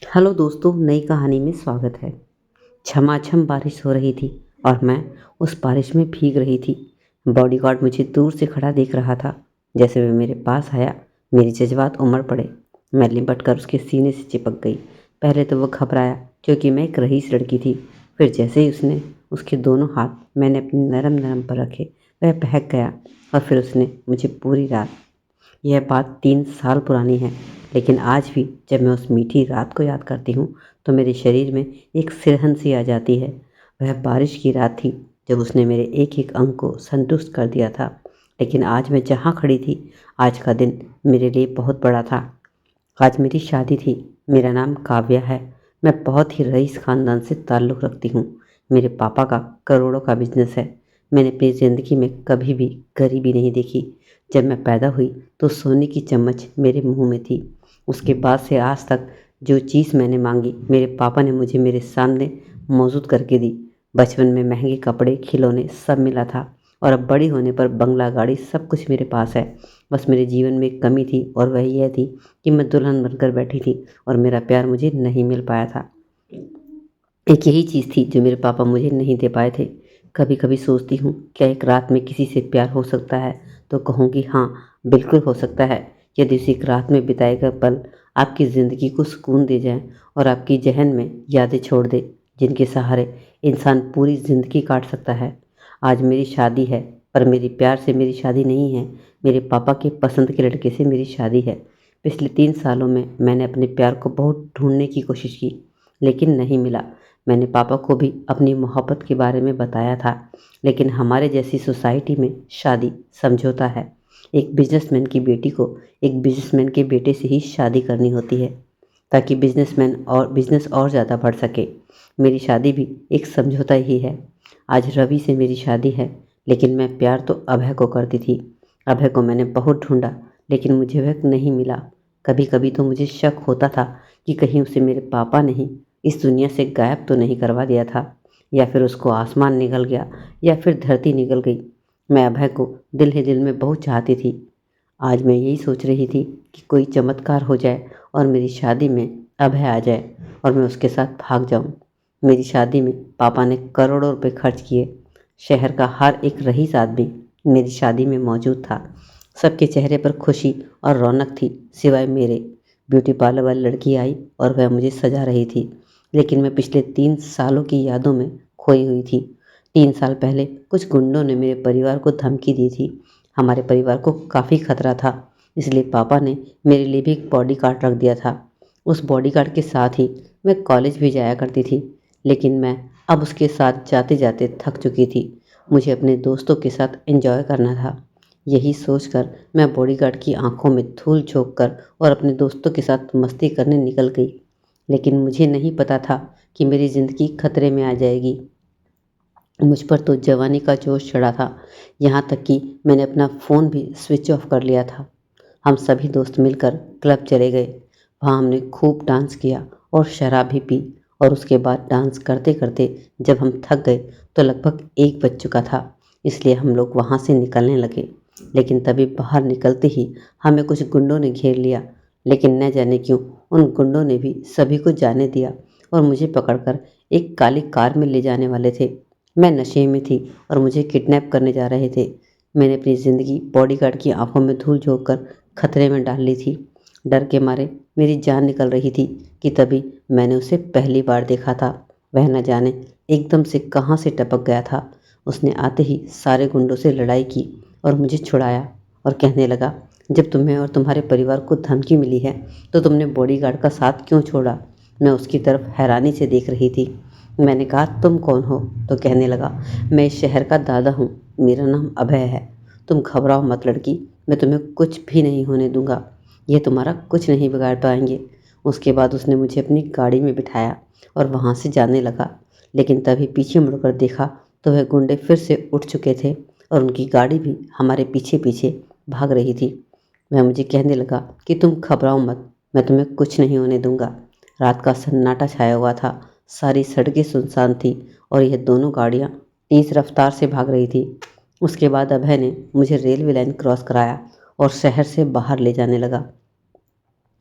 Hello दोस्तों, नई कहानी में स्वागत है। झमाझम बारिश हो रही थी और मैं उस बारिश में भीग रही थी। बॉडीगार्ड मुझे दूर से खड़ा देख रहा था। जैसे वह मेरे पास आया, मेरे जज्बात उमड़ पड़े। मैं लिपट कर उसके सीने से चिपक गई। पहले तो वो घबराया क्योंकि मैं एक रईस लड़की थी। फिर जैसे ही उसने उसके दोनों हाथ मैंने अपने नरम नरम पर रखे, वह बहक गया। और फिर उसने मुझे पूरी रात, यह बात 3 साल पुरानी है, लेकिन आज भी जब मैं उस मीठी रात को याद करती हूँ तो मेरे शरीर में एक सिरहन सी आ जाती है। वह बारिश की रात थी जब उसने मेरे एक एक अंग को संतुष्ट कर दिया था। लेकिन आज मैं जहाँ खड़ी थी, आज का दिन मेरे लिए बहुत बड़ा था। आज मेरी शादी थी। मेरा नाम काव्या है। मैं बहुत ही रईस ख़ानदान से ताल्लुक़ रखती हूँ। मेरे पापा का करोड़ों का बिजनेस है। मैंने अपनी ज़िंदगी में कभी भी गरीबी नहीं देखी। जब मैं पैदा हुई तो सोने की चम्मच मेरे मुंह में थी। उसके बाद से आज तक जो चीज़ मैंने मांगी, मेरे पापा ने मुझे मेरे सामने मौजूद करके दी। बचपन में महंगे कपड़े, खिलौने सब मिला था, और अब बड़ी होने पर बंगला, गाड़ी सब कुछ मेरे पास है। बस मेरे जीवन में एक कमी थी, और वह यह थी कि मैं दुल्हन बनकर बैठी थी और मेरा प्यार मुझे नहीं मिल पाया था। एक यही चीज़ थी जो मेरे पापा मुझे नहीं दे पाए थे। कभी कभी सोचती हूँ, क्या एक रात में किसी से प्यार हो सकता है? तो कहूँगी हाँ, बिल्कुल हो सकता है। यदि उसी एक रात में बिताए गए पल आपकी ज़िंदगी को सुकून दे जाएं और आपकी जहन में यादें छोड़ दे जिनके सहारे इंसान पूरी ज़िंदगी काट सकता है। आज मेरी शादी है, पर मेरे प्यार से मेरी शादी नहीं है। मेरे पापा के पसंद के लड़के से मेरी शादी है। पिछले 3 सालों में मैंने अपने प्यार को बहुत ढूंढने की कोशिश की, लेकिन नहीं मिला। मैंने पापा को भी अपनी मोहब्बत के बारे में बताया था, लेकिन हमारे जैसी सोसाइटी में शादी समझौता है। एक बिजनेसमैन की बेटी को एक बिजनेसमैन के बेटे से ही शादी करनी होती है, ताकि बिजनेस और ज़्यादा बढ़ सके। मेरी शादी भी एक समझौता ही है। आज रवि से मेरी शादी है, लेकिन मैं प्यार तो अभय को करती थी। अभय को मैंने बहुत ढूंढा, लेकिन मुझे वह नहीं मिला। कभी कभी तो मुझे शक होता था कि कहीं उसे मेरे पापा ने ही इस दुनिया से गायब तो नहीं करवा दिया था, या फिर उसको आसमान निगल गया, या फिर धरती निगल गई। मैं अभय को दिल ही दिल में बहुत चाहती थी। आज मैं यही सोच रही थी कि कोई चमत्कार हो जाए और मेरी शादी में अभय आ जाए और मैं उसके साथ भाग जाऊं। मेरी शादी में पापा ने करोड़ों रुपए खर्च किए। शहर का हर एक रईस आदमी मेरी शादी में मौजूद था। सबके चेहरे पर खुशी और रौनक थी, सिवाय मेरे। ब्यूटी पार्लर वाली लड़की आई और वह मुझे सजा रही थी, लेकिन मैं पिछले 3 सालों की यादों में खोई हुई थी। 3 साल पहले कुछ गुंडों ने मेरे परिवार को धमकी दी थी। हमारे परिवार को काफ़ी खतरा था, इसलिए पापा ने मेरे लिए भी एक बॉडीगार्ड रख दिया था। उस बॉडीगार्ड के साथ ही मैं कॉलेज भी जाया करती थी, लेकिन मैं अब उसके साथ जाते जाते थक चुकी थी। मुझे अपने दोस्तों के साथ एंजॉय करना था। यही सोचकर मैं बॉडीगार्ड की आंखों में धूल झोंक कर और अपने दोस्तों के साथ मस्ती करने निकल गई। लेकिन मुझे नहीं पता था कि मेरी ज़िंदगी खतरे में आ जाएगी। मुझ पर तो जवानी का जोश चढ़ा था, यहाँ तक कि मैंने अपना फ़ोन भी स्विच ऑफ कर लिया था। हम सभी दोस्त मिलकर क्लब चले गए। वहाँ हमने खूब डांस किया और शराब भी पी, और उसके बाद डांस करते करते जब हम थक गए तो लगभग 1 बज चुका था। इसलिए हम लोग वहाँ से निकलने लगे, लेकिन तभी बाहर निकलते ही हमें कुछ गुंडों ने घेर लिया। लेकिन न जाने क्यों उन गुंडों ने भी सभी को जाने दिया और मुझे पकड़कर एक काली कार में ले जाने वाले थे। मैं नशे में थी और मुझे किडनैप करने जा रहे थे। मैंने अपनी ज़िंदगी बॉडीगार्ड की आंखों में धूल झोंक कर खतरे में डाल ली थी। डर के मारे मेरी जान निकल रही थी कि तभी मैंने उसे पहली बार देखा था। वह न जाने एकदम से कहाँ से टपक गया था। उसने आते ही सारे गुंडों से लड़ाई की और मुझे छुड़ाया, और कहने लगा, जब तुम्हें और तुम्हारे परिवार को धमकी मिली है तो तुमने बॉडीगार्ड का साथ क्यों छोड़ा? मैं उसकी तरफ हैरानी से देख रही थी। मैंने कहा, तुम कौन हो? तो कहने लगा, मैं इस शहर का दादा हूँ, मेरा नाम अभय है। तुम घबराओ मत लड़की, मैं तुम्हें कुछ भी नहीं होने दूंगा। ये तुम्हारा कुछ नहीं बिगाड़ पाएंगे। उसके बाद उसने मुझे अपनी गाड़ी में बिठाया और वहाँ से जाने लगा। लेकिन तभी पीछे मुड़कर देखा तो वह गुंडे फिर से उठ चुके थे और उनकी गाड़ी भी हमारे पीछे पीछे भाग रही थी। वह मुझे कहने लगा कि तुम घबराओ मत, मैं तुम्हें कुछ नहीं होने दूंगा। रात का सन्नाटा छाया हुआ था। सारी सड़कें सुनसान थी और यह दोनों गाड़ियाँ तेज रफ्तार से भाग रही थी। उसके बाद अभय ने मुझे रेलवे लाइन क्रॉस कराया और शहर से बाहर ले जाने लगा।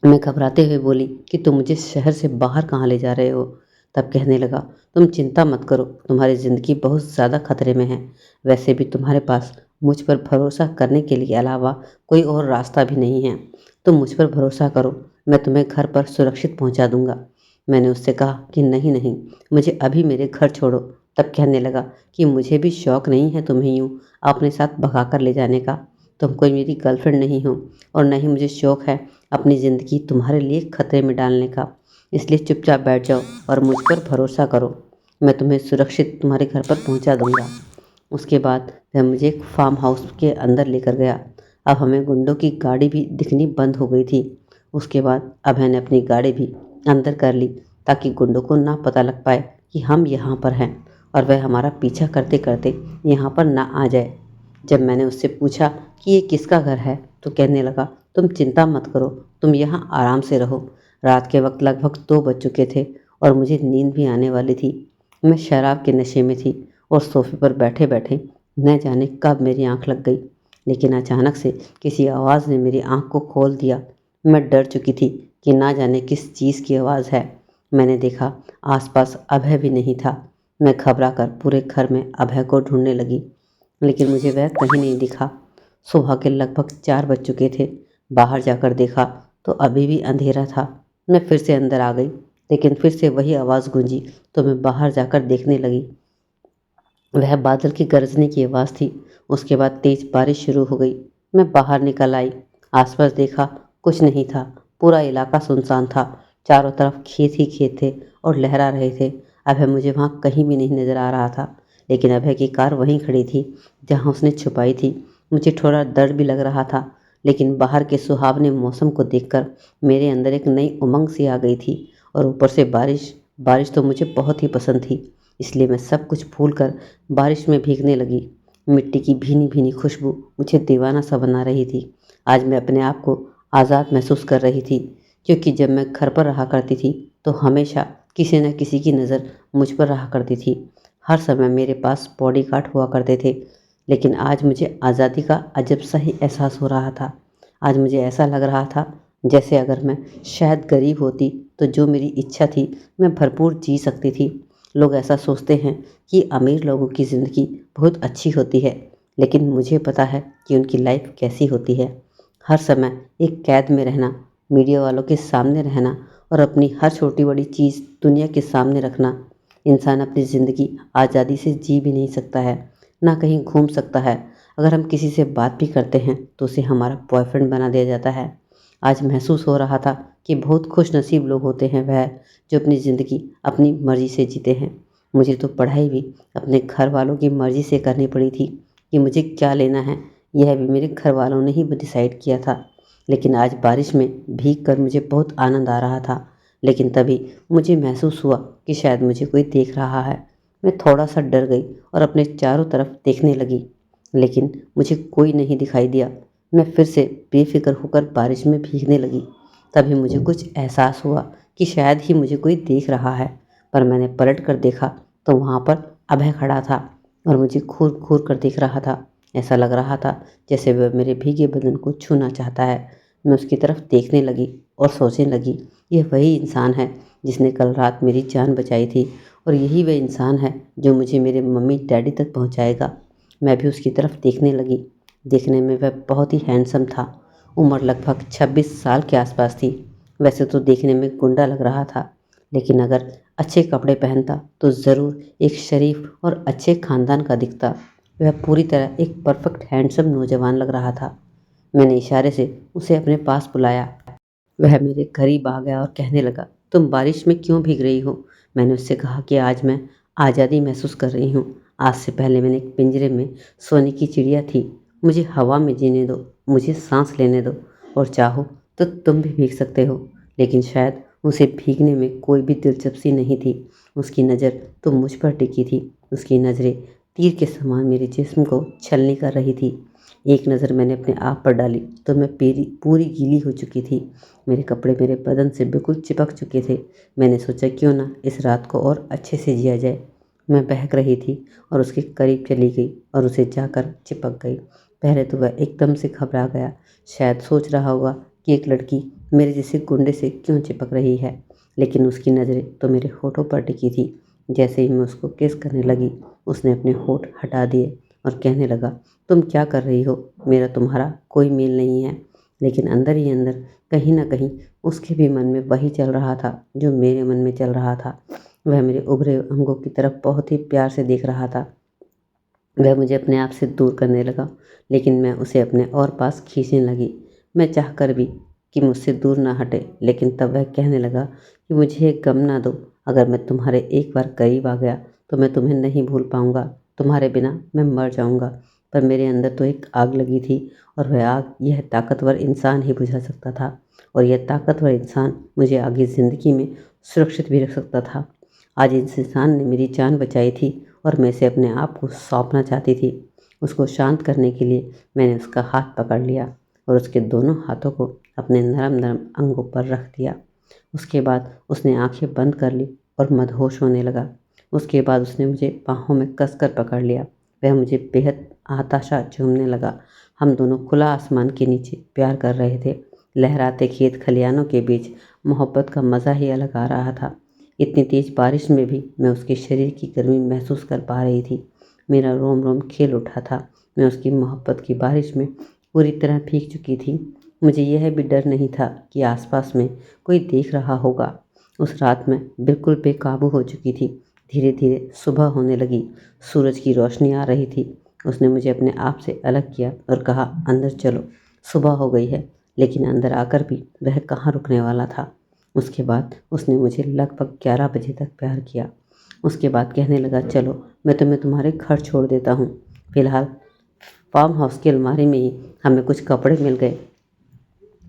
मैं घबराते हुए बोली कि तुम मुझे शहर से बाहर कहाँ ले जा रहे हो। तब कहने लगा, तुम चिंता मत करो, तुम्हारी ज़िंदगी बहुत ज़्यादा खतरे में है। वैसे भी तुम्हारे पास मुझ पर भरोसा करने के लिए अलावा कोई और रास्ता भी नहीं है। तुम मुझ पर भरोसा करो, मैं तुम्हें घर पर सुरक्षित पहुंचा दूंगा। मैंने उससे कहा कि नहीं नहीं, मुझे अभी मेरे घर छोड़ो। तब कहने लगा कि मुझे भी शौक नहीं है तुम्हें यूँ अपने साथ भगा कर ले जाने का। तुम कोई मेरी गर्लफ्रेंड नहीं हो और न ही मुझे शौक है अपनी ज़िंदगी तुम्हारे लिए खतरे में डालने का। इसलिए चुपचाप बैठ जाओ और मुझ पर भरोसा करो, मैं तुम्हें सुरक्षित तुम्हारे घर पर पहुंचा दूंगा। उसके बाद वह मुझे एक फार्म हाउस के अंदर लेकर गया। अब हमें गुंडों की गाड़ी भी दिखनी बंद हो गई थी। उसके बाद अभय ने अपनी गाड़ी भी अंदर कर ली ताकि गुंडों को ना पता लग पाए कि हम यहाँ पर हैं और वह हमारा पीछा करते करते यहाँ पर ना आ जाए। जब मैंने उससे पूछा कि ये किसका घर है तो कहने लगा, तुम चिंता मत करो, तुम यहाँ आराम से रहो। रात के वक्त लगभग 2 बज चुके थे और मुझे नींद भी आने वाली थी। मैं शराब के नशे में थी और सोफे पर बैठे बैठे न जाने कब मेरी आंख लग गई, लेकिन अचानक से किसी आवाज़ ने मेरी आंख को खोल दिया। मैं डर चुकी थी कि ना जाने किस चीज़ की आवाज़ है। मैंने देखा आसपास अभय भी नहीं था। मैं घबरा कर पूरे घर में अभय को ढूंढने लगी, लेकिन मुझे वह कहीं नहीं दिखा। सुबह के लगभग 4 बज चुके थे। बाहर जाकर देखा तो अभी भी अंधेरा था। मैं फिर से अंदर आ गई, लेकिन फिर से वही आवाज़ गूंजी तो मैं बाहर जाकर देखने लगी। वह बादल की गरजने की आवाज़ थी। उसके बाद तेज बारिश शुरू हो गई। मैं बाहर निकल आई, आसपास देखा, कुछ नहीं था। पूरा इलाका सुनसान था। चारों तरफ खेत ही खेत थे और लहरा रहे थे। अभय मुझे वहाँ कहीं भी नहीं नजर आ रहा था, लेकिन अभय की कार वहीं खड़ी थी जहाँ उसने छुपाई थी। मुझे थोड़ा डर भी लग रहा था, लेकिन बाहर के सुहावने मौसम को देखकर मेरे अंदर एक नई उमंग सी आ गई थी। और ऊपर से बारिश। बारिश तो मुझे बहुत ही पसंद थी, इसलिए मैं सब कुछ भूल कर बारिश में भीगने लगी। मिट्टी की भीनी भीनी खुशबू मुझे दीवाना सा बना रही थी। आज मैं अपने आप को आज़ाद महसूस कर रही थी, क्योंकि जब मैं घर पर रहा करती थी तो हमेशा किसी न किसी की नज़र मुझ पर रहा करती थी। हर समय मेरे पास बॉडीगार्ड हुआ करते थे, लेकिन आज मुझे आज़ादी का अजब सा ही एहसास हो रहा था। आज मुझे ऐसा लग रहा था जैसे अगर मैं शायद गरीब होती तो जो मेरी इच्छा थी मैं भरपूर जी सकती थी। लोग ऐसा सोचते हैं कि अमीर लोगों की ज़िंदगी बहुत अच्छी होती है, लेकिन मुझे पता है कि उनकी लाइफ कैसी होती है। हर समय एक कैद में रहना, मीडिया वालों के सामने रहना और अपनी हर छोटी बड़ी चीज़ दुनिया के सामने रखना। इंसान अपनी ज़िंदगी आज़ादी से जी भी नहीं सकता है, ना कहीं घूम सकता है। अगर हम किसी से बात भी करते हैं तो उसे हमारा बॉयफ्रेंड बना दिया जाता है। आज महसूस हो रहा था कि बहुत खुश नसीब लोग होते हैं वह जो अपनी ज़िंदगी अपनी मर्ज़ी से जीते हैं। मुझे तो पढ़ाई भी अपने घर वालों की मर्ज़ी से करनी पड़ी थी कि मुझे क्या लेना है, यह भी मेरे घर वालों ने ही डिसाइड किया था। लेकिन आज बारिश में भीग कर मुझे बहुत आनंद आ रहा था, लेकिन तभी मुझे महसूस हुआ कि शायद मुझे कोई देख रहा है। मैं थोड़ा सा डर गई और अपने चारों तरफ देखने लगी, लेकिन मुझे कोई नहीं दिखाई दिया। मैं फिर से बेफिक्र होकर बारिश में भीगने लगी। तभी मुझे कुछ एहसास हुआ कि शायद ही मुझे कोई देख रहा है, पर मैंने पलट कर देखा तो वहाँ पर अभय खड़ा था और मुझे घूर घूर कर देख रहा था। ऐसा लग रहा था जैसे वह मेरे भीगे बदन को छूना चाहता है। मैं उसकी तरफ देखने लगी और सोचने लगी, यह वही इंसान है जिसने कल रात मेरी जान बचाई थी और यही वह इंसान है जो मुझे मेरे मम्मी डैडी तक पहुँचाएगा। मैं भी उसकी तरफ देखने लगी। देखने में वह बहुत ही हैंडसम था। उम्र लगभग 26 साल के आसपास थी। वैसे तो देखने में गुंडा लग रहा था, लेकिन अगर अच्छे कपड़े पहनता तो ज़रूर एक शरीफ और अच्छे ख़ानदान का दिखता। वह पूरी तरह एक परफेक्ट हैंडसम नौजवान लग रहा था। मैंने इशारे से उसे अपने पास बुलाया। वह मेरे करीब आ गया और कहने लगा, तुम बारिश में क्यों भीग रही हो? मैंने उससे कहा कि आज मैं आज़ादी महसूस कर रही हूँ। आज से पहले मैंने एक पिंजरे में सोने की चिड़िया थी। मुझे हवा में जीने दो, मुझे सांस लेने दो, और चाहो तो तुम भी भीग सकते हो। लेकिन शायद उसे भीगने में कोई भी दिलचस्पी नहीं थी। उसकी नज़र तो मुझ पर टिकी थी। उसकी नज़रें तीर के समान मेरे जिस्म को छलनी कर रही थी। एक नज़र मैंने अपने आप पर डाली तो मैं पूरी पूरी गीली हो चुकी थी। मेरे कपड़े मेरे बदन से बिल्कुल चिपक चुके थे। मैंने सोचा क्यों ना इस रात को और अच्छे से जिया जाए। मैं बहक रही थी और उसके करीब चली गई और उसे जाकर चिपक गई। पहले तो वह एकदम से घबरा गया। शायद सोच रहा होगा कि एक लड़की मेरे जैसे गुंडे से क्यों चिपक रही है। लेकिन उसकी नज़रें तो मेरे होठों पर टिकी थी। जैसे ही मैं उसको किस करने लगी, उसने अपने होठ हटा दिए और कहने लगा, तुम क्या कर रही हो, मेरा तुम्हारा कोई मेल नहीं है। लेकिन अंदर ही अंदर कहीं ना कहीं उसके भी मन में वही चल रहा था जो मेरे मन में चल रहा था। वह मेरे उभरे अंगों की तरफ बहुत ही प्यार से देख रहा था। वह मुझे अपने आप से दूर करने लगा, लेकिन मैं उसे अपने और पास खींचने लगी। मैं चाह कर भी कि मुझसे दूर ना हटे, लेकिन तब वह कहने लगा कि मुझे एक गम ना दो। अगर मैं तुम्हारे एक बार करीब आ गया तो मैं तुम्हें नहीं भूल पाऊंगा। तुम्हारे बिना मैं मर जाऊंगा। पर मेरे अंदर तो एक आग लगी थी, और वह आग यह ताकतवर इंसान ही बुझा सकता था। और यह ताकतवर इंसान मुझे आगे ज़िंदगी में सुरक्षित भी रख सकता था। आज इस इंसान ने मेरी जान बचाई थी, और मैं इसे अपने आप को सौंपना चाहती थी। उसको शांत करने के लिए मैंने उसका हाथ पकड़ लिया और उसके दोनों हाथों को अपने नरम नरम अंगों पर रख दिया। उसके बाद उसने आंखें बंद कर ली और मदहोश होने लगा। उसके बाद उसने मुझे बाहों में कसकर पकड़ लिया। वह मुझे बेहद आताशा चूमने लगा। हम दोनों खुला आसमान के नीचे प्यार कर रहे थे। लहराते खेत खलियानों के बीच मोहब्बत का मज़ा ही अलग आ रहा था। इतनी तेज बारिश में भी मैं उसके शरीर की गर्मी महसूस कर पा रही थी। मेरा रोम रोम खिल उठा था। मैं उसकी मोहब्बत की बारिश में पूरी तरह भीग चुकी थी। मुझे यह भी डर नहीं था कि आसपास में कोई देख रहा होगा। उस रात मैं बिल्कुल बेकाबू हो चुकी थी। धीरे धीरे सुबह होने लगी। सूरज की रोशनी आ रही थी। उसने मुझे अपने आप से अलग किया और कहा, अंदर चलो, सुबह हो गई है। लेकिन अंदर आकर भी वह कहाँ रुकने वाला था। उसके बाद उसने मुझे लगभग 11 बजे तक प्यार किया। उसके बाद कहने लगा, चलो मैं तुम्हें तुम्हारे घर छोड़ देता हूँ। फिलहाल फार्म हाउस की अलमारी में ही हमें कुछ कपड़े मिल गए।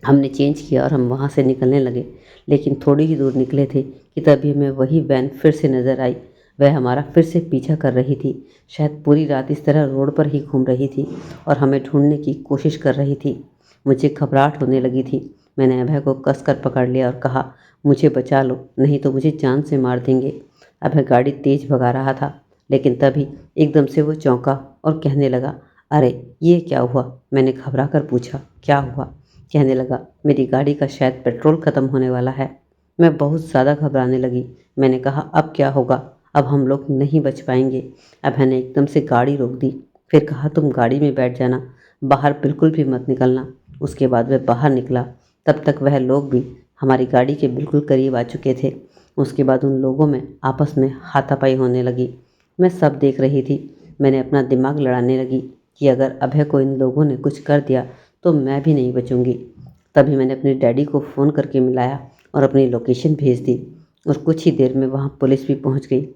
हमने चेंज किया और हम वहाँ से निकलने लगे। लेकिन थोड़ी ही दूर निकले थे कि तभी हमें वही वैन फिर से नज़र आई। वह हमारा फिर से पीछा कर रही थी। शायद पूरी रात इस तरह रोड पर ही घूम रही थी और हमें ढूंढने की कोशिश कर रही थी। मुझे घबराहट होने लगी थी। मैंने अभय को कसकर पकड़ लिया और कहा, मुझे बचा लो, नहीं तो मुझे जान से मार देंगे। अभय गाड़ी तेज भगा रहा था, लेकिन तभी एकदम से वो चौंका और कहने लगा, अरे ये क्या हुआ। मैंने घबरा कर पूछा, क्या हुआ। कहने लगा, मेरी गाड़ी का शायद पेट्रोल ख़त्म होने वाला है। मैं बहुत ज़्यादा घबराने लगी। मैंने कहा, अब क्या होगा, अब हम लोग नहीं बच पाएंगे। अभय ने एकदम से गाड़ी रोक दी। फिर कहा, तुम गाड़ी में बैठ जाना, बाहर बिल्कुल भी मत निकलना। उसके बाद वह बाहर निकला। तब तक वह लोग भी हमारी गाड़ी के बिल्कुल करीब आ चुके थे। उसके बाद उन लोगों में आपस में हाथापाई होने लगी। मैं सब देख रही थी। मैंने अपना दिमाग लड़ाने लगी कि अगर अभय को इन लोगों ने कुछ कर दिया तो मैं भी नहीं बचूंगी। तभी मैंने अपने डैडी को फ़ोन करके मिलाया और अपनी लोकेशन भेज दी, और कुछ ही देर में वहाँ पुलिस भी पहुँच गई।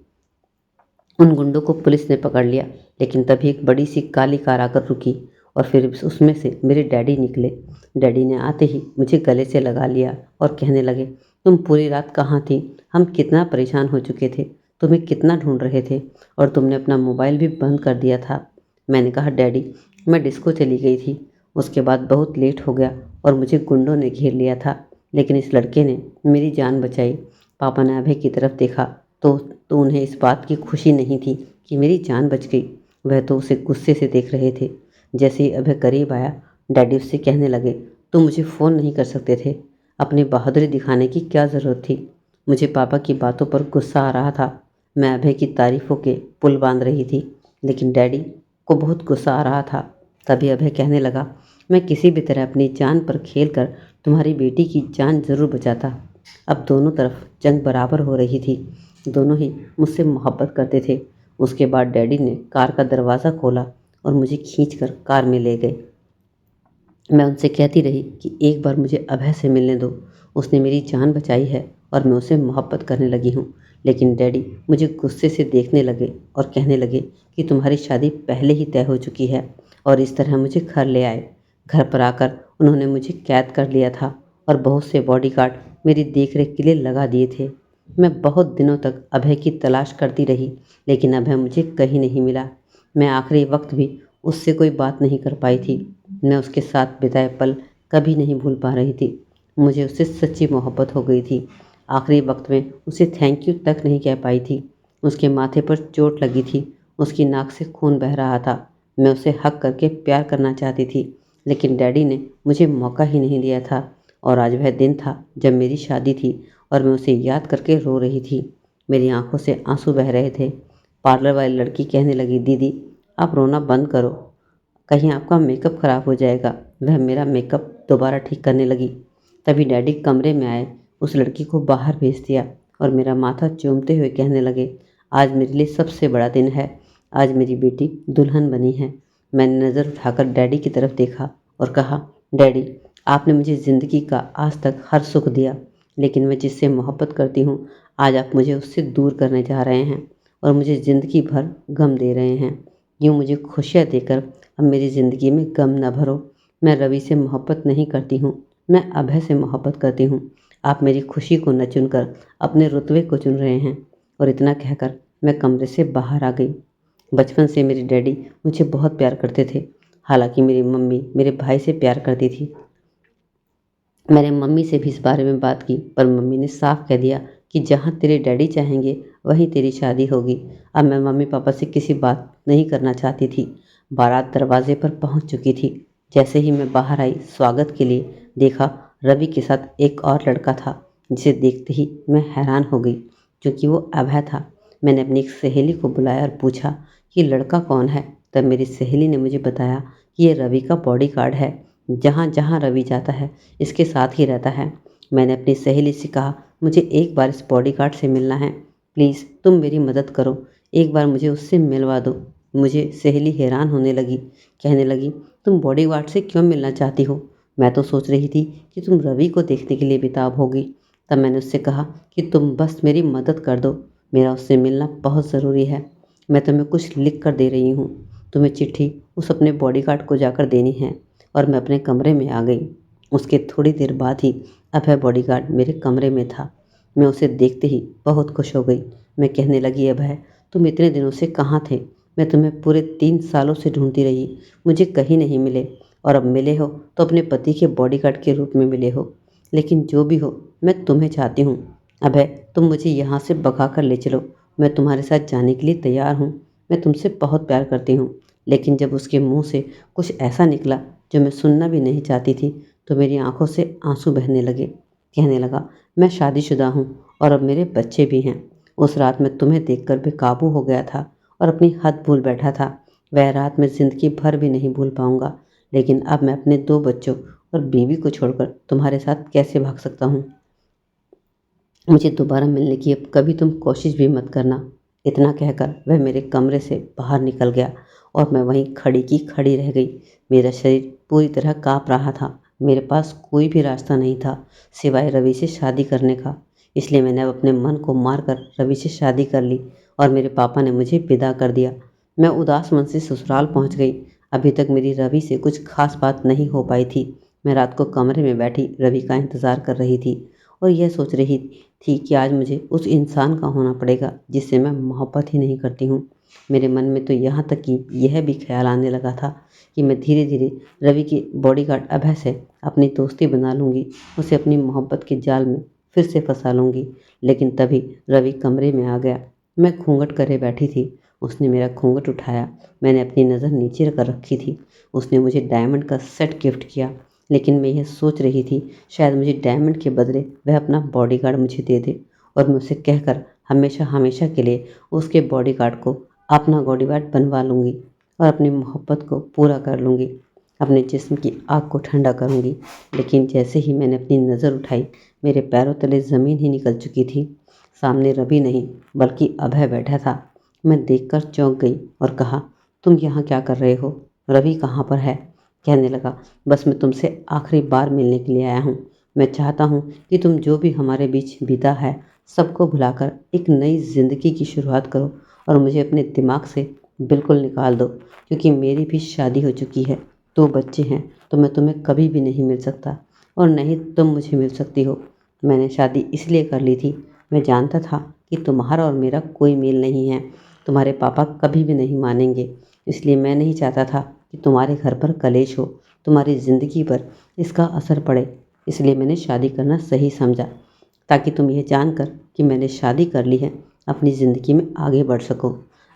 उन गुंडों को पुलिस ने पकड़ लिया, लेकिन तभी एक बड़ी सी काली कार आकर रुकी और फिर उसमें से मेरे डैडी निकले। डैडी ने आते ही मुझे गले से लगा लिया और कहने लगे, तुम पूरी रात कहाँ थी, हम कितना परेशान हो चुके थे, तुम्हें कितना ढूंढ रहे थे, और तुमने अपना मोबाइल भी बंद कर दिया था। मैंने कहा, डैडी मैं डिस्को चली गई थी, उसके बाद बहुत लेट हो गया और मुझे गुंडों ने घेर लिया था, लेकिन इस लड़के ने मेरी जान बचाई। पापा ने अभय की तरफ देखा तो उन्हें इस बात की खुशी नहीं थी कि मेरी जान बच गई। वह तो उसे गुस्से से देख रहे थे। जैसे ही अभय करीब आया, डैडी उससे कहने लगे, तुम मुझे फ़ोन नहीं कर सकते थे, अपनी बहादुरी दिखाने की क्या ज़रूरत थी। मुझे पापा की बातों पर गुस्सा आ रहा था। मैं अभय की तारीफ़ों के पुल बांध रही थी, लेकिन डैडी को बहुत गुस्सा आ रहा था। तभी अभय कहने लगा, मैं किसी भी तरह अपनी जान पर खेल कर तुम्हारी बेटी की जान ज़रूर बचाता। अब दोनों तरफ जंग बराबर हो रही थी। दोनों ही मुझसे मोहब्बत करते थे। उसके बाद डैडी ने कार का दरवाज़ा खोला और मुझे खींचकर कार में ले गए। मैं उनसे कहती रही कि एक बार मुझे अभय से मिलने दो, उसने मेरी जान बचाई है और मैं उसे मोहब्बत करने लगी हूँ। लेकिन डैडी मुझे गुस्से से देखने लगे और कहने लगे कि तुम्हारी शादी पहले ही तय हो चुकी है, और इस तरह मुझे घर ले आए। घर पर आकर उन्होंने मुझे कैद कर लिया था और बहुत से बॉडीगार्ड मेरी देखरेख के लिए लगा दिए थे। मैं बहुत दिनों तक अभय की तलाश करती रही, लेकिन अभय मुझे कहीं नहीं मिला। मैं आखिरी वक्त भी उससे कोई बात नहीं कर पाई थी। मैं उसके साथ बिताए पल कभी नहीं भूल पा रही थी। मुझे उससे सच्ची मोहब्बत हो गई थी। आखिरी वक्त में उसे थैंक यू तक नहीं कह पाई थी। उसके माथे पर चोट लगी थी, उसकी नाक से खून बह रहा था। मैं उसे हक करके प्यार करना चाहती थी, लेकिन डैडी ने मुझे मौका ही नहीं दिया था और आज वह दिन था जब मेरी शादी थी और मैं उसे याद करके रो रही थी। मेरी आंखों से आंसू बह रहे थे। पार्लर वाली लड़की कहने लगी, दीदी आप रोना बंद करो, कहीं आपका मेकअप ख़राब हो जाएगा। वह मेरा मेकअप दोबारा ठीक करने लगी। तभी डैडी कमरे में आए, उस लड़की को बाहर भेज दिया और मेरा माथा चूमते हुए कहने लगे, आज मेरे लिए सबसे बड़ा दिन है, आज मेरी बेटी दुल्हन बनी है। मैंने नज़र उठाकर डैडी की तरफ देखा और कहा, डैडी आपने मुझे ज़िंदगी का आज तक हर सुख दिया, लेकिन मैं जिससे मोहब्बत करती हूँ आज आप मुझे उससे दूर करने जा रहे हैं और मुझे ज़िंदगी भर गम दे रहे हैं। यूँ मुझे खुशियाँ देकर अब मेरी ज़िंदगी में गम न भरो। मैं रवि से मोहब्बत नहीं करती हूँ, मैं अभय से मोहब्बत करती हूँ। आप मेरी खुशी को न चुनकर अपने रुतबे को चुन रहे हैं। और इतना कहकर मैं कमरे से बाहर आ गई। बचपन से मेरे डैडी मुझे बहुत प्यार करते थे। हालांकि मेरी मम्मी मेरे भाई से प्यार करती थी। मैंने मम्मी से भी इस बारे में बात की, पर मम्मी ने साफ कह दिया कि जहाँ तेरे डैडी चाहेंगे वहीं तेरी शादी होगी। अब मैं मम्मी पापा से किसी बात नहीं करना चाहती थी। बारात दरवाजे पर पहुंच चुकी थी। जैसे ही मैं बाहर आई स्वागत के लिए, देखा रवि के साथ एक और लड़का था, जिसे देखते ही मैं हैरान हो गई क्योंकि वो अभय था। मैंने अपनी एक सहेली को बुलाया और पूछा कि लड़का कौन है। तब मेरी सहेली ने मुझे बताया कि ये रवि का बॉडीगार्ड है, जहाँ जहाँ रवि जाता है इसके साथ ही रहता है। मैंने अपनी सहेली से कहा, मुझे एक बार इस बॉडीगार्ड से मिलना है, प्लीज़ तुम मेरी मदद करो, एक बार मुझे उससे मिलवा दो। मुझे सहेली हैरान होने लगी, कहने लगी, तुम बॉडीगार्ड से क्यों मिलना चाहती हो? मैं तो सोच रही थी कि तुम रवि को देखने के लिए बेताब होगी। तब मैंने उससे कहा कि तुम बस मेरी मदद कर दो, मेरा उससे मिलना बहुत ज़रूरी है। मैं तुम्हें कुछ लिख कर दे रही हूँ, तुम्हें चिट्ठी उस अपने बॉडीगार्ड को जाकर देनी है। और मैं अपने कमरे में आ गई। उसके थोड़ी देर बाद ही अभय बॉडीगार्ड मेरे कमरे में था। मैं उसे देखते ही बहुत खुश हो गई। मैं कहने लगी, अभय तुम इतने दिनों से कहाँ थे? मैं तुम्हें पूरे 3 सालों से ढूंढती रही, मुझे कहीं नहीं मिले, और अब मिले हो तो अपने पति के बॉडीगार्ड के रूप में मिले हो। लेकिन जो भी हो, मैं तुम्हें चाहती हूँ। अभय तुम मुझे यहाँ से भगा कर ले चलो, मैं तुम्हारे साथ जाने के लिए तैयार हूँ। मैं तुमसे बहुत प्यार करती हूँ। लेकिन जब उसके मुंह से कुछ ऐसा निकला जो मैं सुनना भी नहीं चाहती थी, तो मेरी आंखों से आंसू बहने लगे। कहने लगा, मैं शादीशुदा हूँ और अब मेरे बच्चे भी हैं। उस रात मैं तुम्हें देखकर बेकाबू हो गया था और अपनी हद भूल बैठा था। वह रात मैं ज़िंदगी भर भी नहीं भूल पाऊंगा। लेकिन अब मैं अपने 2 बच्चों और बीवी को छोड़कर तुम्हारे साथ कैसे भाग सकता हूँ? मुझे दोबारा मिलने की अब कभी तुम कोशिश भी मत करना। इतना कहकर वह मेरे कमरे से बाहर निकल गया और मैं वहीं खड़ी की खड़ी रह गई। मेरा शरीर पूरी तरह काँप रहा था। मेरे पास कोई भी रास्ता नहीं था सिवाय रवि से शादी करने का। इसलिए मैंने अब अपने मन को मारकर रवि से शादी कर ली और मेरे पापा ने मुझे विदा कर दिया। मैं उदास मन से ससुराल पहुंच गई। अभी तक मेरी रवि से कुछ खास बात नहीं हो पाई थी। मैं रात को कमरे में बैठी रवि का इंतज़ार कर रही थी और यह सोच रही थी कि आज मुझे उस इंसान का होना पड़ेगा जिससे मैं मोहब्बत ही नहीं करती हूँ। मेरे मन में तो यहाँ तक कि यह भी ख्याल आने लगा था कि मैं धीरे धीरे रवि के बॉडीगार्ड अभय से अपनी दोस्ती बना लूँगी, उसे अपनी मोहब्बत के जाल में फिर से फंसा लूँगी। लेकिन तभी रवि कमरे में आ गया। मैं घूंघट करे बैठी थी। उसने मेरा घूंघट उठाया। मैंने अपनी नज़र नीचे कर रखी थी। उसने मुझे डायमंड का सेट गिफ्ट किया। लेकिन मैं यह सोच रही थी शायद मुझे डायमंड के बदले वह अपना बॉडीगार्ड मुझे दे दे और मैं उसे कहकर हमेशा हमेशा के लिए उसके बॉडीगार्ड को अपना बॉडीगार्ड बनवा लूँगी और अपनी मोहब्बत को पूरा कर लूँगी, अपने जिस्म की आग को ठंडा करूँगी। लेकिन जैसे ही मैंने अपनी नज़र उठाई, मेरे पैरों तले ज़मीन ही निकल चुकी थी। सामने रवि नहीं बल्कि अभय बैठा था। मैं देखकर चौंक गई और कहा, तुम यहाँ क्या कर रहे हो? रवि कहाँ पर है? कहने लगा, बस मैं तुमसे आखिरी बार मिलने के लिए आया हूँ। मैं चाहता हूँ कि तुम जो भी हमारे बीच बीता है सबको भुलाकर एक नई ज़िंदगी की शुरुआत करो और मुझे अपने दिमाग से बिल्कुल निकाल दो, क्योंकि मेरी भी शादी हो चुकी है, 2 बच्चे हैं, तो मैं तुम्हें कभी भी नहीं मिल सकता और नहीं तुम मुझे मिल सकती हो। मैंने शादी इसलिए कर ली थी, मैं जानता था कि तुम्हारा और मेरा कोई मेल नहीं है, तुम्हारे पापा कभी भी नहीं मानेंगे। इसलिए मैं नहीं चाहता था कि तुम्हारे घर पर कलेश हो, तुम्हारी ज़िंदगी पर इसका असर पड़े। इसलिए मैंने शादी करना सही समझा, ताकि तुम यह जानकर कि मैंने शादी कर ली है अपनी ज़िंदगी में आगे बढ़ सको।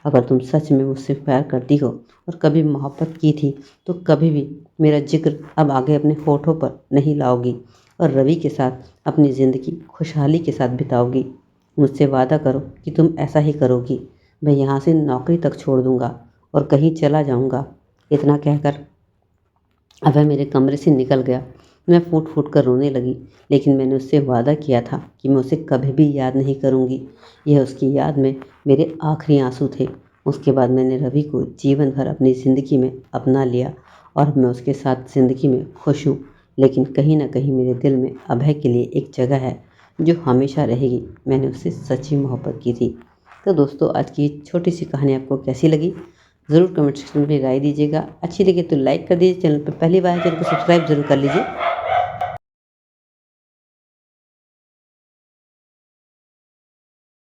अगर तुम सच में मुझसे प्यार करती हो और कभी मोहब्बत की थी तो कभी भी मेरा जिक्र अब आगे अपने होठों पर नहीं लाओगी। और रवि के साथ अपनी ज़िंदगी खुशहाली के साथ बिताओगी। मुझसे वादा करो कि तुम ऐसा ही करोगी। मैं यहाँ से नौकरी तक छोड़ दूँगा और कहीं चला जाऊँगा। इतना कहकर अभय मेरे कमरे से निकल गया। मैं फूट फूट कर रोने लगी, लेकिन मैंने उससे वादा किया था कि मैं उसे कभी भी याद नहीं करूँगी। यह उसकी याद में मेरे आखिरी आंसू थे। उसके बाद मैंने रवि को जीवन भर अपनी ज़िंदगी में अपना लिया और मैं उसके साथ ज़िंदगी में खुश हूँ। लेकिन कहीं ना कहीं मेरे दिल में अभय के लिए एक जगह है जो हमेशा रहेगी। मैंने उससे सच्ची मोहब्बत की थी। तो दोस्तों, आज की ये छोटी सी कहानी आपको कैसी लगी, ज़रूर कमेंट सेक्शन में राय दीजिएगा। अच्छी लगे तो लाइक कर दीजिए। चैनल पर पहली बार है, चैनल को सब्सक्राइब जरूर कर लीजिए।